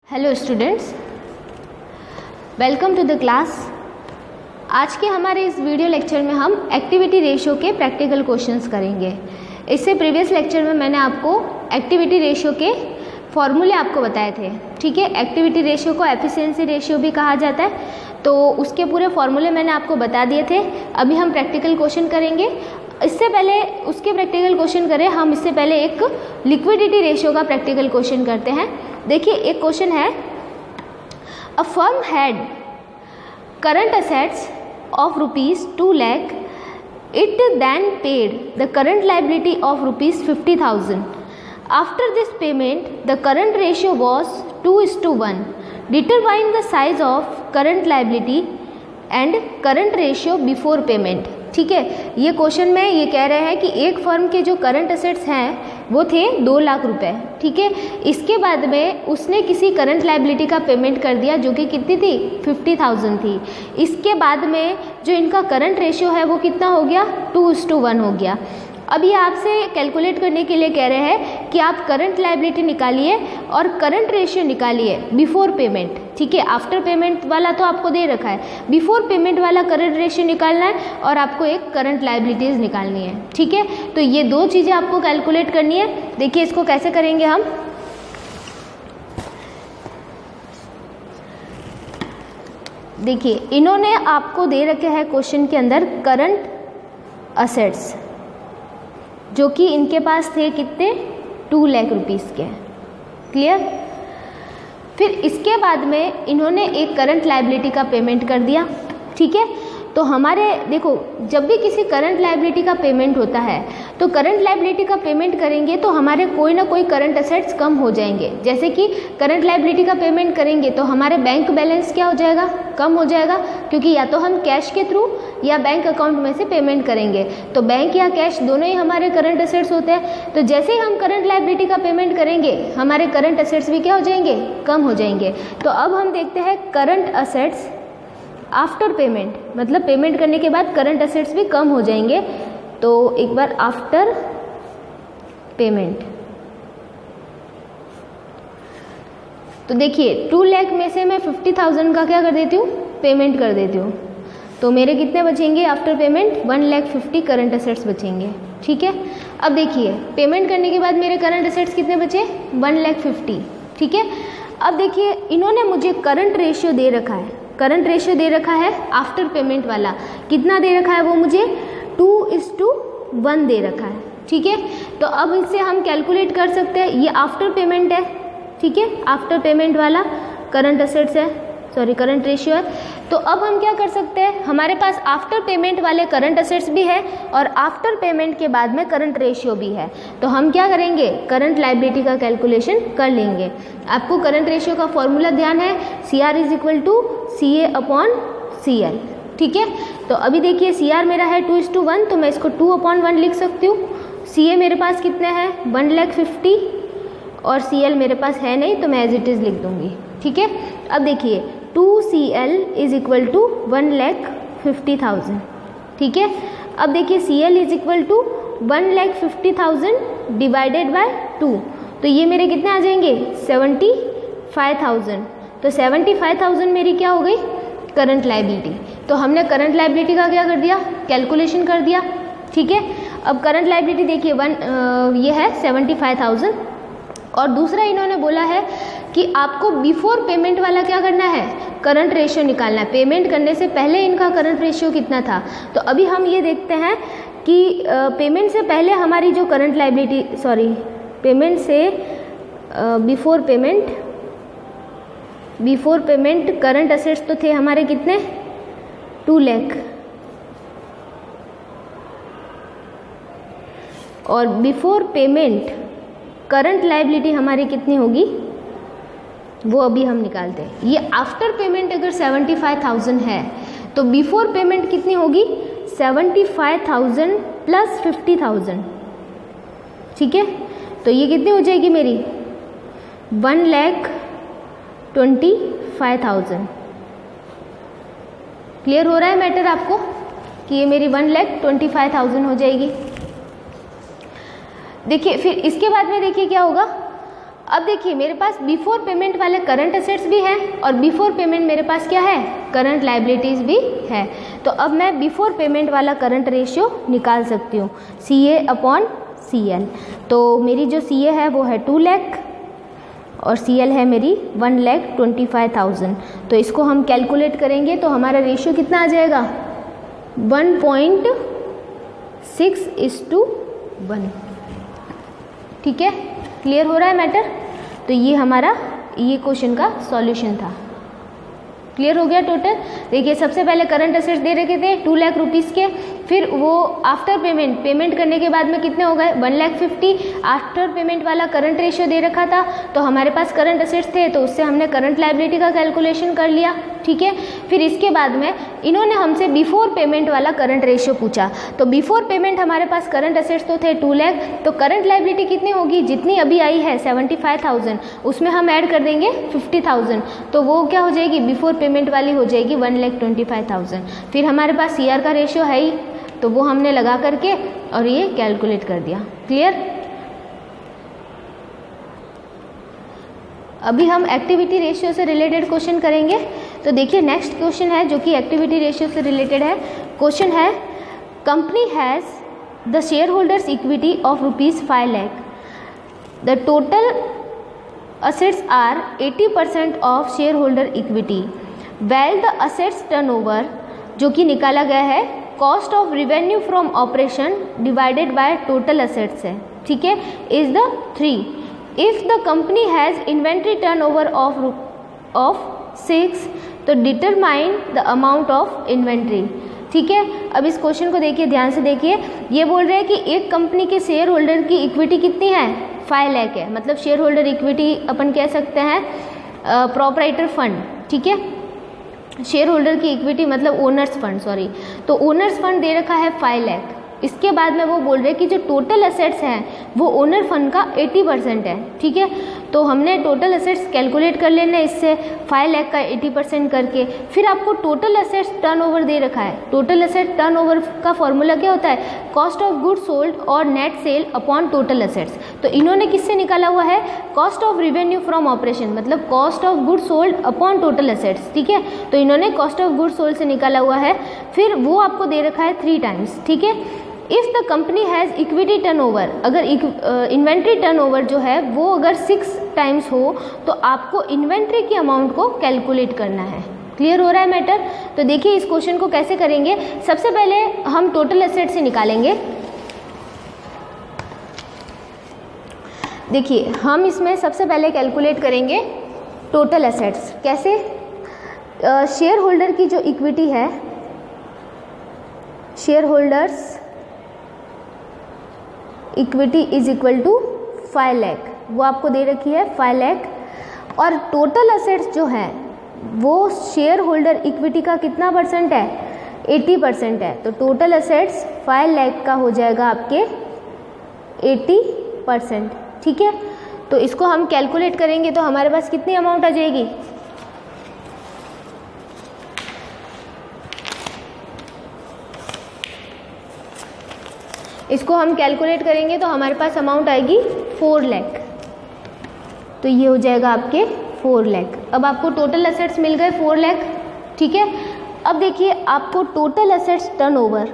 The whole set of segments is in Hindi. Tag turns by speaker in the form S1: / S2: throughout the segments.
S1: Hello students, welcome to the class. आज के हमारे इस वीडियो लेक्चर में हम एक्टिविटी रेशियो के प्रैक्टिकल क्वेश्चंस करेंगे। इससे प्रीवियस लेक्चर में मैंने आपको एक्टिविटी रेशियो के फॉर्मूले आपको बताए थे, ठीक है। एक्टिविटी रेशियो को एफिशिएंसी रेशियो भी कहा जाता है, तो उसके पूरे फॉर्मूले मैंने आपको बता दिए थे। अभी हम प्रैक्टिकल क्वेश्चन करेंगे। इससे पहले उसके प्रैक्टिकल क्वेश्चन करें, हम इससे पहले एक लिक्विडिटी रेशियो का प्रैक्टिकल क्वेश्चन करते हैं। देखिए, एक क्वेश्चन है, a firm had current assets of ₹2 lakh, it then paid the current liability of ₹50,000. After this payment, the current ratio was 2:1. Determine the size of current liability and current ratio before payment. ठीक है, ये क्वेश्चन में ये कह रहे हैं कि एक फर्म के जो करंट असेट्स हैं वो थे 2 लाख रुपए, ठीक है। इसके बाद में उसने किसी करंट लायबिलिटी का पेमेंट कर दिया जो कि कितनी थी, 50,000 थी। इसके बाद में जो इनका करंट रेशियो है वो कितना हो गया, 2:1 हो गया। अब ये आपसे कैलकुलेट करने के लिए कह रहे हैं कि आप करंट लायबिलिटी निकालिए और करंट रेशियो निकालिए बिफोर पेमेंट, ठीक है। आफ्टर पेमेंट वाला तो आपको दे रखा है, बिफोर पेमेंट वाला करंट रेशियो निकालना है और आपको एक करंट लायबिलिटीज़ निकालनी है, ठीक है। तो ये दो चीज़ें आपको कैलकुलेट करनी है। देखिए, इसको कैसे करेंगे हम। देखिए, इन्होंने आपको दे रखे हैं क्वेश्चन के अंदर करंट असेट्स, जो कि इनके पास थे कितने, 2 लाख रुपीस के। क्लियर। फिर इसके बाद में इन्होंने एक करंट लायबिलिटी का पेमेंट कर दिया, ठीक है। तो हमारे देखो, जब भी किसी करंट लायबिलिटी का पेमेंट होता है तो करंट लायबिलिटी का पेमेंट करेंगे तो हमारे कोई ना कोई करंट असेट्स कम हो जाएंगे। जैसे कि करंट लायबिलिटी का पेमेंट करेंगे तो हमारे बैंक बैलेंस क्या हो जाएगा, कम हो जाएगा, क्योंकि या तो हम कैश के थ्रू या बैंक अकाउंट में से पेमेंट करेंगे। तो बैंक या कैश दोनों ही हमारे करंट असेट्स होते हैं। तो जैसे ही हम करंट लायबिलिटी का पेमेंट करेंगे हमारे करंट असेट्स भी क्या हो जाएंगे, कम हो जाएंगे। तो अब हम देखते हैं करंट असेट्स आफ्टर पेमेंट, मतलब पेमेंट करने के बाद करंट असेट्स भी कम हो जाएंगे। तो एक बार आफ्टर पेमेंट, तो देखिए 2 लाख में से मैं 50,000 का क्या कर देती हूँ, पेमेंट कर देती हूँ। तो मेरे कितने बचेंगे आफ्टर पेमेंट, 1,50,000 करंट असेट्स बचेंगे, ठीक है। अब देखिए, पेमेंट करने के बाद मेरे करंट असेट्स कितने बचे, 1,50,000, ठीक है। अब देखिए, इन्होंने मुझे करंट रेशियो दे रखा है, करंट रेशियो दे रखा है आफ्टर पेमेंट वाला, कितना दे रखा है वो मुझे, 2:1 दे रखा है, ठीक है। तो अब इससे हम कैलकुलेट कर सकते हैं, ये आफ्टर पेमेंट है, ठीक है, आफ्टर पेमेंट वाला करंट असेट्स है, सॉरी करंट रेशियो है। तो अब हम क्या कर सकते हैं, हमारे पास आफ्टर पेमेंट वाले करंट असेट्स भी है और आफ्टर पेमेंट के बाद में करंट रेशियो भी है। तो हम क्या करेंगे, करंट लायबिलिटी का कैलकुलेशन कर लेंगे। आपको करंट रेशियो का फॉर्मूला ध्यान है, CR = CA/CL, ठीक है। तो अभी देखिए, CR मेरा है 2:1, तो मैं इसको 2/1 लिख सकती हूँ। CA मेरे पास कितने हैं, 1,50,000, और CL मेरे पास है नहीं तो मैं एज इट इज़ लिख दूँगी, ठीक है। अब देखिए 2CL = 1,50,000, ठीक है। अब देखिए CL = 1,50,000 डिवाइडेड बाय 2, तो ये मेरे कितने आ जाएंगे, 75,000। तो 75,000 मेरी क्या हो गई, करंट लायबिलिटी। तो हमने करंट लायबिलिटी का क्या कर दिया, कैलकुलेशन कर दिया, ठीक है। अब करंट लायबिलिटी देखिए ये है 75,000, और दूसरा इन्होंने बोला है कि आपको बिफोर पेमेंट वाला क्या करना है, करंट रेशियो निकालना है। पेमेंट करने से पहले इनका करंट रेशियो कितना था। तो अभी हम ये देखते हैं कि पेमेंट से पहले हमारी जो करंट लायबिलिटी, सॉरी पेमेंट से बिफोर पेमेंट करंट असेट्स तो थे हमारे कितने, 2 लाख, और बिफोर पेमेंट करंट लायबिलिटी हमारी कितनी होगी वो अभी हम निकालते हैं। ये आफ्टर पेमेंट अगर 75,000 है तो बिफोर पेमेंट कितनी होगी, 75,000 + 50,000, ठीक है। तो ये कितनी हो जाएगी मेरी, 1,25,000। क्लियर हो रहा है मैटर आपको कि ये मेरी 1,25,000 हो जाएगी। देखिए, फिर इसके बाद में देखिए क्या होगा, अब देखिए मेरे पास बिफोर पेमेंट वाले करंट एसेट्स भी हैं और बिफोर पेमेंट मेरे पास क्या है, करंट लाइबिलिटीज़ भी है। तो अब मैं बिफोर पेमेंट वाला करंट रेशियो निकाल सकती हूँ, CA/CL। तो मेरी जो CA है वो है 2 लाख और CL है मेरी 1,25,000। तो इसको हम कैलकुलेट करेंगे तो हमारा रेशियो कितना आ जाएगा, 1.6:1। ठीक है, क्लियर हो रहा है मैटर। तो ये हमारा ये क्वेश्चन का सॉल्यूशन था। क्लियर हो गया टोटल। देखिए सबसे पहले करंट एसेट्स दे रखे थे 2 लाख रुपीज़ के, फिर वो आफ्टर पेमेंट करने के बाद में कितने हो गए 1,50,000। आफ्टर पेमेंट वाला करंट रेशियो दे रखा था, तो हमारे पास करंट एसेट्स थे तो उससे हमने करंट लायबिलिटी का कैलकुलेशन कर लिया। ठीक है, फिर इसके बाद में इन्होंने हमसे बिफोर पेमेंट वाला करंट रेशियो पूछा। तो बिफोर पेमेंट हमारे पास करंट एसेट्स तो थे 2 लाख, तो करंट लायबिलिटी कितनी होगी, जितनी अभी आई है 75,000, उसमें हम ऐड कर देंगे 50,000, तो वो क्या हो जाएगी, बिफोर पेमेंट वाली हो जाएगी 1,25,000। फिर हमारे पास CR का रेशियो है ही, तो वो हमने लगा करके और ये कैलकुलेट कर दिया। क्लियर। अभी हम एक्टिविटी रेशियो से रिलेटेड क्वेश्चन करेंगे। तो देखिए नेक्स्ट क्वेश्चन है जो कि एक्टिविटी रेशियो से रिलेटेड है। क्वेश्चन है, company has the share holders equity of ₹5 lakh, the total assets are 80% of share holder equity, well the assets turnover जो कि निकाला गया है cost of revenue from operation divided by total assets है। ठीक है, is the 3। If the company has inventory turnover of 6, तो determine the amount of inventory. ठीक है, अब इस क्वेश्चन को देखिए, ध्यान से देखिए। ये बोल रहे हैं कि एक कंपनी के शेयर होल्डर की इक्विटी कितनी है, 5 लाख है। मतलब शेयर होल्डर इक्विटी अपन कह सकते हैं प्रोपराइटर फंड। ठीक है, शेयर होल्डर की इक्विटी मतलब ओनर्स फंड, सॉरी, तो ओनर्स फंड दे रखा है 5 लाख। इसके बाद में वो बोल रहे हैं कि जो टोटल असेट्स हैं वो ओनर फंड का 80% है। ठीक है, तो हमने टोटल असेट्स कैलकुलेट कर लेना इससे 5 लाख का 80% करके। फिर आपको टोटल असेट्स टर्नओवर दे रखा है। टोटल असेट टर्नओवर का फॉर्मूला क्या होता है, कॉस्ट ऑफ गुड सोल्ड और net sale upon total assets. तो इन्होंने किससे निकाला हुआ है, cost of revenue from operation, मतलब cost of good sold upon total assets. ठीक है, तो इन्होंने कॉस्ट ऑफ गुड सोल्ड से निकाला हुआ है। फिर वो आपको दे रखा है 3 टाइम्स। ठीक है, if the company has equity turnover, अगर इन्वेंट्री टर्नओवर जो है वो अगर 6 टाइम्स हो तो आपको इन्वेंट्री की अमाउंट को कैलकुलेट करना है। क्लियर हो रहा है मैटर। तो देखिए इस क्वेश्चन को कैसे करेंगे। सबसे पहले हम टोटल एसेट से निकालेंगे। देखिए हम इसमें सबसे पहले कैलकुलेट करेंगे टोटल एसेट्स। कैसे, शेयर होल्डर की जो इक्विटी है, share holders equity is equal to 5 lakh, वो आपको दे रखी है 5 लाख। और टोटल असेट्स जो है वो शेयर होल्डर इक्विटी का कितना परसेंट है, 80% है। तो टोटल असेट्स 5 लाख का हो जाएगा आपके 80%। ठीक है, तो इसको हम कैलकुलेट करेंगे तो हमारे पास कितनी अमाउंट आ जाएगी, इसको हम कैलकुलेट करेंगे तो हमारे पास अमाउंट आएगी 4 लाख। तो ये हो जाएगा आपके 4 लाख। अब आपको टोटल असेट्स मिल गए 4 लाख। ठीक है, अब देखिए आपको टोटल असेट्स टर्नओवर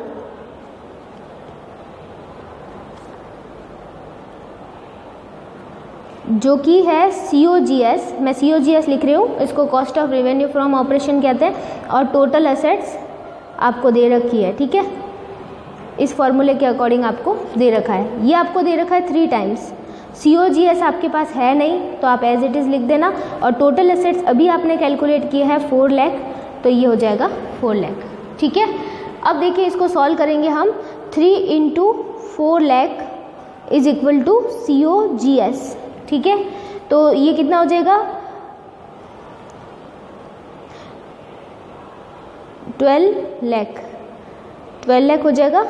S1: जो कि है COGS, मैं COGS लिख रही हूँ, इसको cost of revenue from operation कहते हैं, और टोटल असेट्स आपको दे रखी है। ठीक है, इस फॉर्मूले के अकॉर्डिंग आपको दे रखा है। ये आपको दे रखा है 3 टाइम्स। COGS आपके पास है नहीं तो आप एज इट इज़ लिख देना, और टोटल एसेट्स अभी आपने कैलकुलेट किए हैं 4 लाख, तो ये हो जाएगा 4 लाख। ठीक है, अब देखिए इसको सॉल्व करेंगे हम। 3 × 4 lakh is equal to COGS। ठीक है, तो ये कितना हो जाएगा 12 लाख। 12 लाख हो जाएगा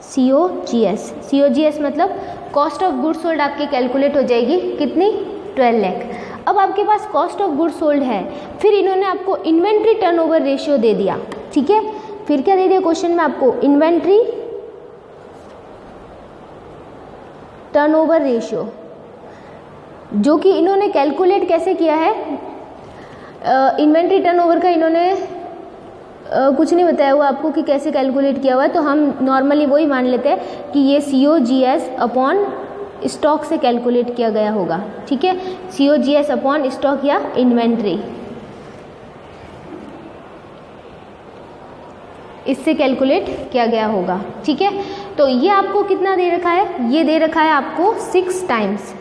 S1: COGS। COGS मतलब कॉस्ट ऑफ गुड सोल्ड आपकी कैलकुलेट हो जाएगी कितनी, 12 लाख। अब आपके पास कॉस्ट ऑफ गुड सोल्ड है, फिर इन्होंने आपको इन्वेंट्री टर्नओवर रेशियो दे दिया। ठीक है, फिर क्या दे दिया क्वेश्चन में आपको, इन्वेंट्री टर्नओवर रेशियो जो कि इन्होंने कैलकुलेट कैसे किया है, इन्वेंट्री टर्नओवर का इन्होंने कुछ नहीं बताया हुआ आपको कि कैसे कैलकुलेट किया हुआ है, तो हम नॉर्मली वही मान लेते हैं कि ये COGS अपॉन स्टॉक से कैलकुलेट किया गया होगा। ठीक है, COGS अपॉन स्टॉक या इन्वेंट्री, इससे कैलकुलेट किया गया होगा। ठीक है, तो ये आपको कितना दे रखा है, ये दे रखा है आपको 6 टाइम्स,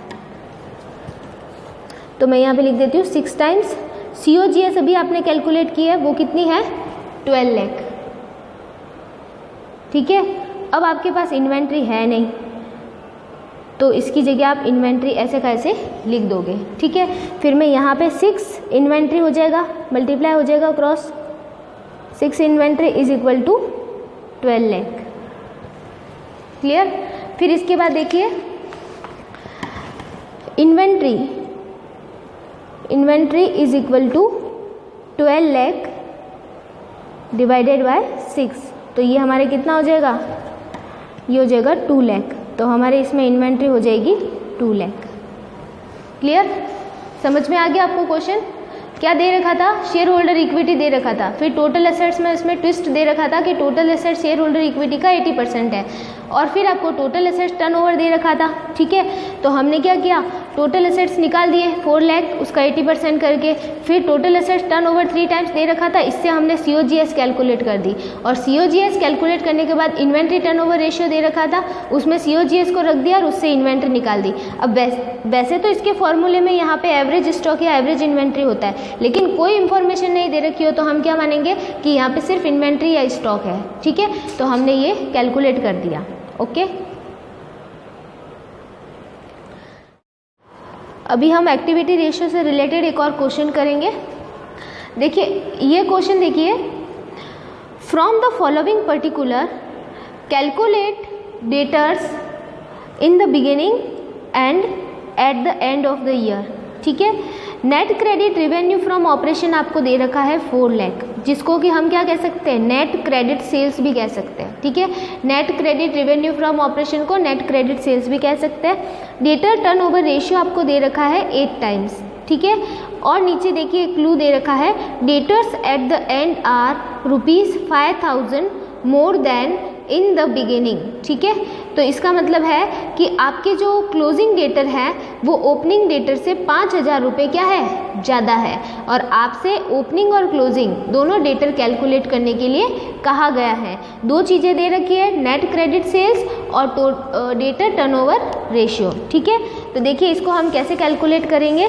S1: तो मैं यहाँ पे लिख देती हूँ 6 टाइम्स। COGS अभी आपने कैलकुलेट की है, वो कितनी है 12 लाख। ठीक है, अब आपके पास इन्वेंट्री है नहीं, तो इसकी जगह आप इन्वेंट्री ऐसे का ऐसे लिख दोगे। ठीक है, फिर मैं यहाँ पे 6 इन्वेंट्री हो जाएगा, मल्टीप्लाई हो जाएगा cross 6 inventory is equal to 12 lakh. Clear. फिर इसके बाद देखिए inventory is equal to 12 lakh divided by 6, तो ये हमारे कितना हो जाएगा, ये हो जाएगा 2 लाख, तो हमारे इसमें इन्वेंट्री हो जाएगी 2 लाख। क्लियर, समझ में आ गया आपको क्वेश्चन। क्या दे रखा था, शेयर होल्डर इक्विटी दे रखा था, फिर टोटल एसेट्स में इसमें ट्विस्ट दे रखा था कि total assets share holder equity का 80% है, और फिर आपको टोटल एसेट्स टर्नओवर दे रखा था। ठीक है, तो हमने क्या किया, टोटल एसेट्स निकाल दिए 4 लाख, उसका 80% करके, फिर total assets turnover 3 times they रखा था, इससे हमने COGS कैलकुलेट कर दी, और COGS कैलकुलेट करने के बाद इन्वेंट्री टर्नओवर रेशियो दे रखा था, उसमें COGS को रख दिया और उससे इन्वेंट्री निकाल दी। अब वैसे तो इसके फॉर्मूले में यहाँ पे एवरेज स्टॉक या एवरेज इन्वेंट्री होता है, लेकिन कोई इन्फॉर्मेशन नहीं दे रखी हो तो हम क्या मानेंगे कि यहाँ पे सिर्फ इन्वेंट्री या स्टॉक है। ठीक है, तो हमने ये कैलकुलेट कर दिया। ओके, अभी हम एक्टिविटी रेशियो से रिलेटेड एक और क्वेश्चन करेंगे। देखिए ये क्वेश्चन देखिए, from the following particular calculate debtors in the beginning and eight the end of the year. ठीक है, net credit revenue from operation आपको दे रखा है 4 लाख, जिसको कि हम क्या कह सकते हैं, नेट क्रेडिट सेल्स भी कह सकते हैं। ठीक है, net credit revenue from operation को नेट क्रेडिट सेल्स भी कह सकते हैं। डेटर टर्नओवर रेशियो आपको दे रखा है 8 टाइम्स। ठीक है, और नीचे देखिए क्लू दे रखा है, debtors at the end are ₹5,000 more than in the beginning. ठीक है, तो इसका मतलब है कि आपके जो क्लोजिंग डेटर है वो ओपनिंग डेटर से 5,000 रुपये क्या है, ज़्यादा है, और आपसे ओपनिंग और क्लोजिंग दोनों डेटर कैलकुलेट करने के लिए कहा गया है। 2 चीज़ें दे रखी है, नेट क्रेडिट सेल्स और डेटर टर्नओवर रेशियो। ठीक है, तो देखिए इसको हम कैसे कैलकुलेट करेंगे।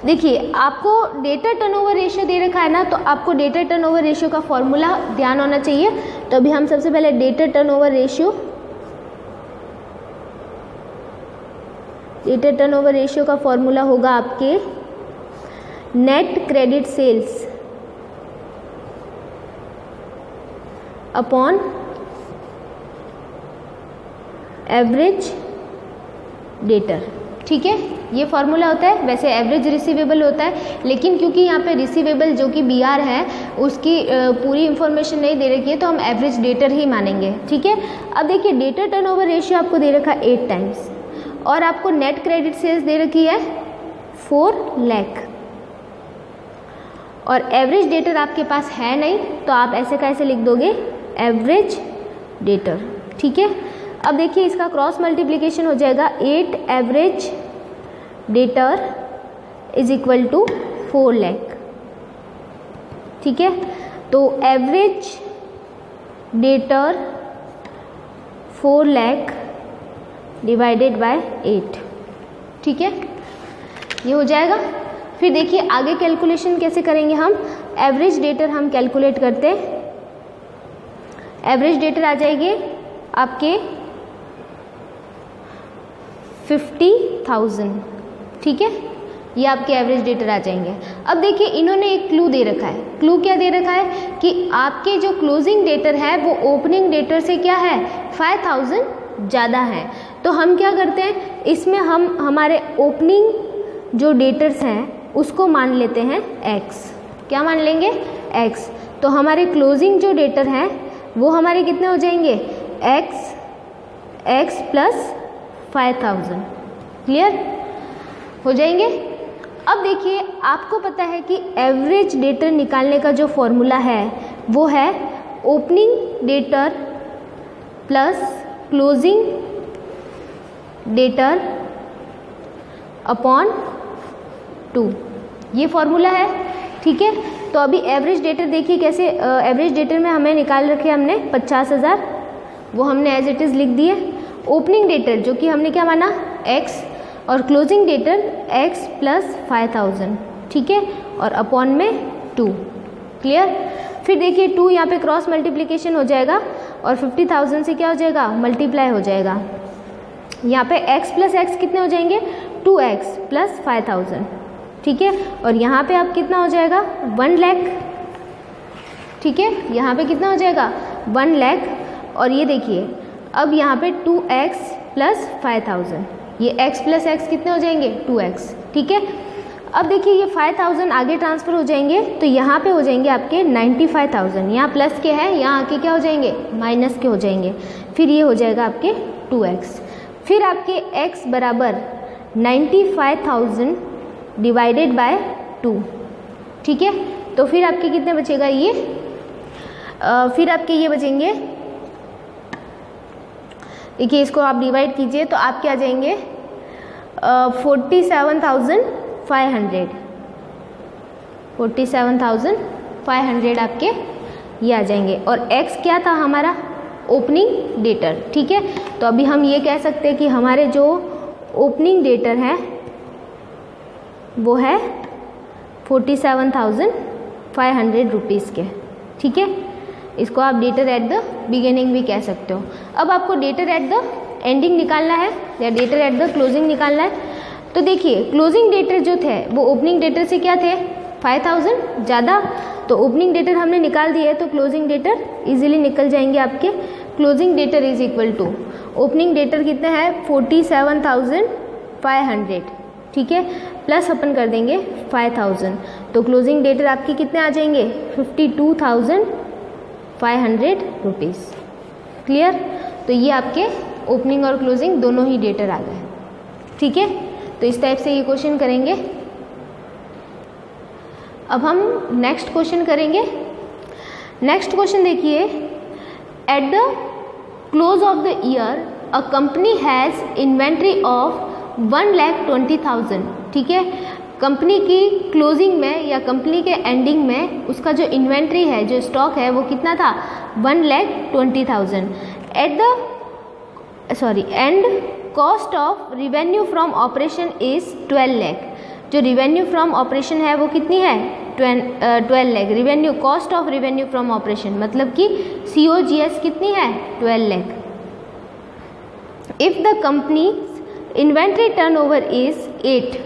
S1: देखिए आपको डेटर टर्नओवर रेशियो दे रखा है ना, तो आपको डेटर टर्नओवर रेशियो का फॉर्मूला ध्यान होना चाहिए। तो अभी हम सबसे पहले डेटर टर्नओवर रेशियो का फॉर्मूला होगा आपके net credit sales upon average debtor. ठीक है, ये फॉर्मूला होता है। वैसे एवरेज रिसीवेबल होता है, लेकिन क्योंकि यहाँ पे रिसीवेबल जो कि BR है उसकी पूरी इंफॉर्मेशन नहीं दे रखी है, तो हम एवरेज डेटर ही मानेंगे। ठीक है, अब देखिए डेटर टर्नओवर रेशियो आपको दे रखा है 8 टाइम्स, और आपको नेट क्रेडिट सेल्स दे रखी है 4 लाख, और एवरेज डेटर आपके पास है नहीं, तो आप ऐसे का ऐसे लिख दोगे एवरेज डेटर। ठीक है, अब देखिए इसका क्रॉस मल्टीप्लिकेशन हो जाएगा, 8 average debtor is equal to 4 lakh. ठीक है, तो average debtor 4 lakh divided by 8। ठीक है, ये हो जाएगा। फिर देखिए आगे कैलकुलेशन कैसे करेंगे हम। एवरेज डेटर हम कैलकुलेट करते हैं, एवरेज डेटर आ जाएगी आपके 50,000। ठीक है, ये आपके एवरेज डेटर आ जाएंगे। अब देखिए इन्होंने एक क्लू दे रखा है। क्लू क्या दे रखा है कि आपके जो क्लोजिंग डेटर है वो ओपनिंग डेटर से क्या है, 5,000 ज़्यादा है। तो हम क्या करते हैं, इसमें हम हमारे ओपनिंग जो डेटर्स हैं उसको मान लेते हैं x। क्या मान लेंगे, x। तो हमारे क्लोजिंग जो डेटर हैं वो हमारे कितने हो जाएंगे, x प्लस 5000। क्लियर हो जाएंगे। अब देखिए आपको पता है कि एवरेज डेटर निकालने का जो फॉर्मूला है वो है opening debtor plus closing debtor upon 2, ये फॉर्मूला है। ठीक है, तो अभी एवरेज डेटर देखिए कैसे, एवरेज डेटर में हमें निकाल रखे हमने 50,000, वो हमने एज इट इज़ लिख दिए। ओपनिंग डेटर जो कि हमने क्या माना x, और क्लोजिंग डेटर x प्लस 5000। ठीक है, और अपॉन में 2। क्लियर। फिर देखिए 2 यहाँ पे क्रॉस मल्टीप्लिकेशन हो जाएगा और 50,000 से क्या हो जाएगा, मल्टीप्लाई हो जाएगा। यहाँ पे x प्लस x कितने हो जाएंगे, 2x प्लस 5000। ठीक है, और यहाँ पे अब कितना हो जाएगा, 1 लाख। ठीक है, यहाँ पे कितना हो जाएगा, 1 लाख। और ये देखिए अब यहाँ पे 2x प्लस 5000, ये x प्लस x कितने हो जाएंगे, 2x। ठीक है, अब देखिए ये 5000 आगे ट्रांसफ़र हो जाएंगे तो यहाँ पे हो जाएंगे आपके 95,000। यहाँ प्लस के हैं, यहाँ आके क्या हो जाएंगे, माइनस के हो जाएंगे। फिर ये हो जाएगा आपके 2x। फिर आपके x बराबर 95,000 डिवाइडेड बाय 2। ठीक है, तो फिर आपके कितने बचेगा ये, फिर आपके ये बचेंगे, देखिए इसको आप डिवाइड कीजिए तो आपके आ जाएंगे 47,500। 47,500 आपके ये आ जाएंगे। और x क्या था हमारा, ओपनिंग डेटर। ठीक है, तो अभी हम ये कह सकते हैं कि हमारे जो ओपनिंग डेटर है वो है 47,500 रुपीज़ के। ठीक है, इसको आप डेटर एट द बिगिनिंग भी कह सकते हो। अब आपको डेटर एट द एंडिंग निकालना है या डेटर एट द क्लोजिंग निकालना है। तो देखिए क्लोजिंग डेटर जो थे वो ओपनिंग डेटर से क्या थे, 5000 ज़्यादा, तो ओपनिंग डेटर हमने निकाल दिया है तो क्लोजिंग डेटर इजीली निकल जाएंगे आपके। Closing debtor is equal to, opening debtor कितने हैं, 47,500। ठीक है, प्लस अपन कर देंगे 5000, तो क्लोजिंग डेटर आपके कितने आ जाएंगे, 52,500 रुपीज़। क्लियर, तो ये आपके ओपनिंग और क्लोजिंग दोनों ही डेटर आ गए। ठीक है, तो इस टाइप से ये क्वेश्चन करेंगे। अब हम नेक्स्ट क्वेश्चन करेंगे। नेक्स्ट क्वेश्चन देखिए, at the close of the year a company has inventory of 1,20,000। ठीक है, कंपनी की क्लोजिंग में या कंपनी के एंडिंग में उसका जो इन्वेंट्री है, जो स्टॉक है वो कितना था, 1,20,000। And cost of revenue from operation is 12 lakh. जो रिवेन्यू फ्रॉम ऑपरेशन है वो कितनी है, 12 lakh. Revenue, cost of revenue from operation मतलब कि COGS कितनी है, 12 lakh. If the company inventory turnover is 8,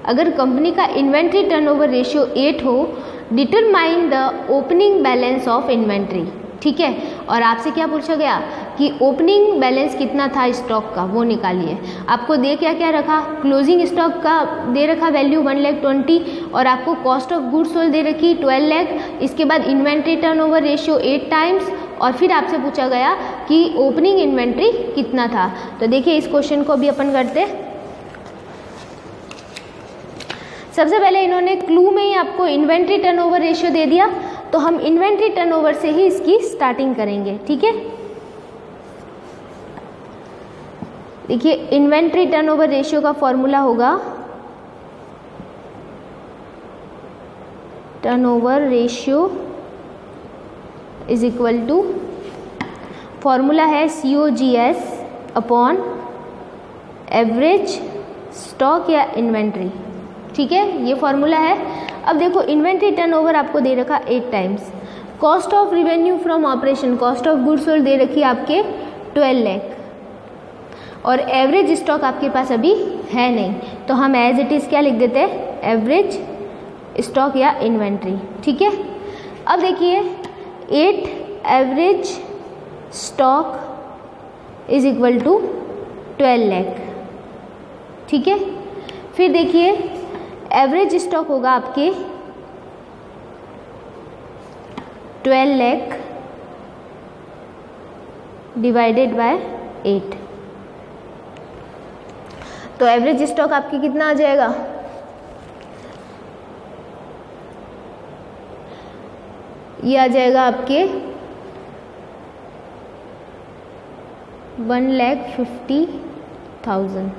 S1: अगर कंपनी का इन्वेंट्री टर्नओवर रेशियो 8 हो, determine the opening balance of inventory. ठीक है, और आपसे क्या पूछा गया कि ओपनिंग बैलेंस कितना था स्टॉक का, वो निकालिए। आपको दे क्या क्या रखा, क्लोजिंग स्टॉक का दे रखा वैल्यू 1,20,000 और आपको कॉस्ट ऑफ गुड्स सोल्ड दे रखी 12 लाख। इसके बाद इन्वेंट्री टर्नओवर रेशियो 8 टाइम्स और फिर आपसे पूछा गया कि ओपनिंग इन्वेंट्री कितना था। तो देखिए इस क्वेश्चन को भी अपन करते हैं। सबसे पहले इन्होंने क्लू में ही आपको इन्वेंट्री टर्नओवर रेशियो दे दिया, तो हम इन्वेंट्री टर्नओवर से ही इसकी स्टार्टिंग करेंगे। ठीक है, देखिए इन्वेंट्री टर्नओवर रेशियो का फॉर्मूला होगा, turnover ratio is equal to, formula है COGS अपॉन एवरेज स्टॉक या इन्वेंट्री। ठीक है, ये फॉर्मूला है। अब देखो इन्वेंट्री टर्नओवर आपको दे रखा 8 times, cost of revenue from operation, cost of goods sold दे रखी आपके 12 लाख, और एवरेज स्टॉक आपके पास अभी है नहीं, तो हम एज इट इज़ क्या लिख देते हैं, एवरेज स्टॉक या इन्वेंट्री। ठीक है, अब देखिए 8 average stock is equal to 12 lakh. ठीक है, फिर देखिए एवरेज स्टॉक होगा आपके 12 लाख डिवाइडेड बाय 8। तो एवरेज स्टॉक आपकी कितना आ जाएगा, ये आ जाएगा आपके 1,50,000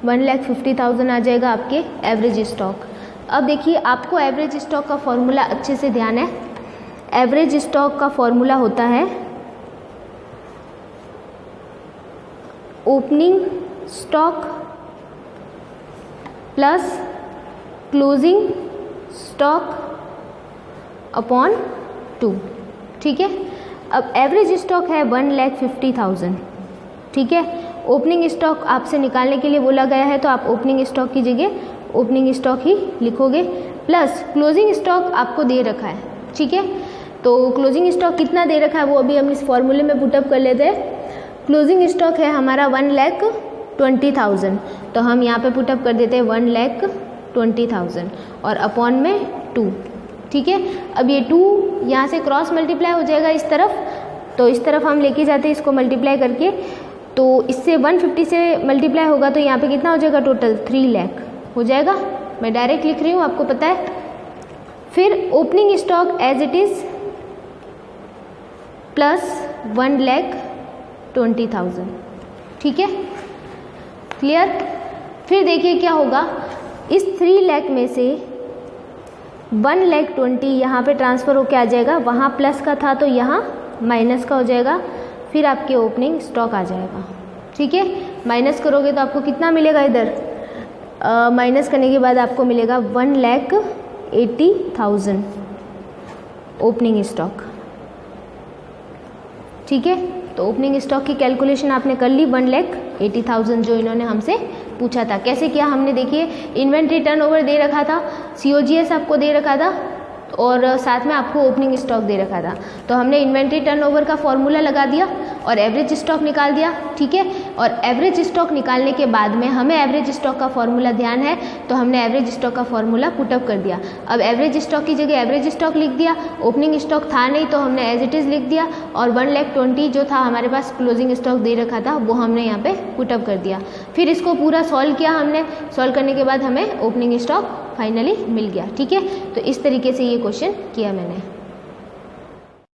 S1: 1,50,000 आ जाएगा आपके एवरेज स्टॉक। अब देखिए आपको एवरेज स्टॉक का फॉर्मूला अच्छे से ध्यान है। एवरेज स्टॉक का फॉर्मूला होता है opening stock plus closing stock upon 2, ठीक है। अब एवरेज स्टॉक है 1,50,000, ठीक है। ओपनिंग स्टॉक आपसे निकालने के लिए बोला गया है तो आप ओपनिंग स्टॉक की जगह ओपनिंग स्टॉक ही लिखोगे, प्लस क्लोजिंग स्टॉक आपको दे रखा है, ठीक है। तो क्लोजिंग स्टॉक कितना दे रखा है वो अभी हम इस फॉर्मूले में पुटअप कर लेते हैं। क्लोजिंग स्टॉक है हमारा 1,20,000, तो हम यहाँ पे पुटअप कर देते हैं 1,20,000 और अपॉन में 2, ठीक है। अब ये 2 यहाँ से क्रॉस मल्टीप्लाई हो जाएगा इस तरफ, तो इस तरफ हम लेके जाते हैं इसको मल्टीप्लाई करके, तो इससे 150 से मल्टीप्लाई होगा तो यहाँ पे कितना हो जाएगा टोटल 3 लाख हो जाएगा। मैं डायरेक्ट लिख रही हूँ, आपको पता है। फिर opening stock as it is plus 1,20,000, ठीक है, क्लियर। फिर देखिए क्या होगा, इस 3 लाख में से 1,20,000 यहाँ पे ट्रांसफ़र होके आ जाएगा, वहाँ प्लस का था तो यहाँ माइनस का हो जाएगा, फिर आपके ओपनिंग स्टॉक आ जाएगा, ठीक है। माइनस करोगे तो आपको कितना मिलेगा, इधर माइनस करने के बाद आपको मिलेगा 1,80,000 ओपनिंग स्टॉक, ठीक है। तो ओपनिंग स्टॉक की कैलकुलेशन आपने कर ली 1,80,000 जो इन्होंने हमसे पूछा था। कैसे किया हमने, देखिए इन्वेंट्री टर्नओवर दे रखा था, COGS आपको दे रखा था और साथ में आपको ओपनिंग स्टॉक दे रखा था, तो हमने इन्वेंट्री टर्नओवर का फॉर्मूला लगा दिया और एवरेज स्टॉक निकाल दिया, ठीक है। और एवरेज स्टॉक निकालने के बाद में हमें एवरेज स्टॉक का फॉर्मूला ध्यान है तो हमने एवरेज स्टॉक का फॉर्मूला पुटअप कर दिया। अब एवरेज स्टॉक की जगह एवरेज स्टॉक लिख दिया, ओपनिंग स्टॉक था नहीं तो हमने एज इट इज़ लिख दिया, और 1,20,000 जो था हमारे पास क्लोजिंग स्टॉक दे रखा था वो हमने यहाँ पे पुटअप कर दिया। फिर इसको पूरा सॉल्व किया हमने, सॉल्व करने के बाद हमें ओपनिंग स्टॉक फाइनली मिल गया, ठीक है। तो इस तरीके से ये क्वेश्चन किया मैंने।